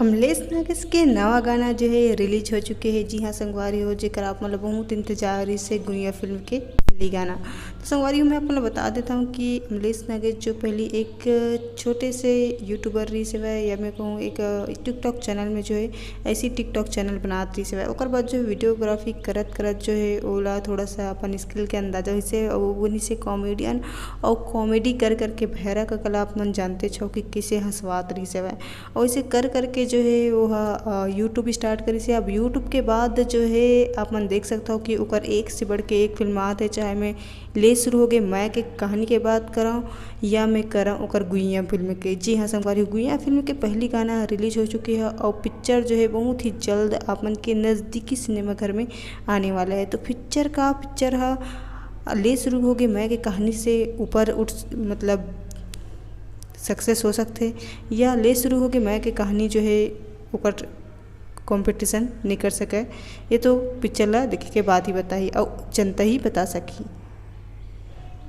अमलेश नागेश के नवा गाना जो है रिलीज हो चुके हैं। जी हाँ संगवारी हो जेकर आप मतलब बहुत इंतजार से गुड़िया फिल्म के पहली गाना। तो संगवारी मैं आपको बता देता हूँ कि अमलेश नागेश जो पहली एक छोटे से यूट्यूबर रही से वह या मैं कहूँ एक टिकटॉक चैनल में जो है ऐसी टिकटॉक चैनल बनात रही से वह ओकर बाद जो वीडियोग्राफी करत करत जो है ओला थोड़ा सा अपन स्किल के अंदाजा से वही से कॉमेडियन और कॉमेडी कर करके भैरा का कला आप मन जानते छो कि किसे हंसवात रही से वह और इसे कर करके जो है वो यूट्यूब स्टार्ट करी से। अब यूट्यूब के बाद जो है आप मन देख सकता हो कि ओकर एक से बढ़ के एक फिल्म आते चाहे मैं ले शुरू हो गए मैं के कहानी के बात कराऊँ या मैं कराऊँ ओकर गुइया फिल्म के। जी हाँ संगवारी गुइया फिल्म के पहली गाना रिलीज हो चुकी है और पिक्चर जो है बहुत ही जल्द अपन के नज़दीकी सिनेमा घर में आने वाला है। तो पिक्चर ले शुरू हो गए मैं के कहानी से ऊपर उठ मतलब सक्सेस हो सकते या ले शुरू हो गए मैं के कहानी जो है ऊपर कंपटीशन नहीं कर सके। ये तो पिक्चर ला देखे के बाद ही बताई और जनता ही बता सकी।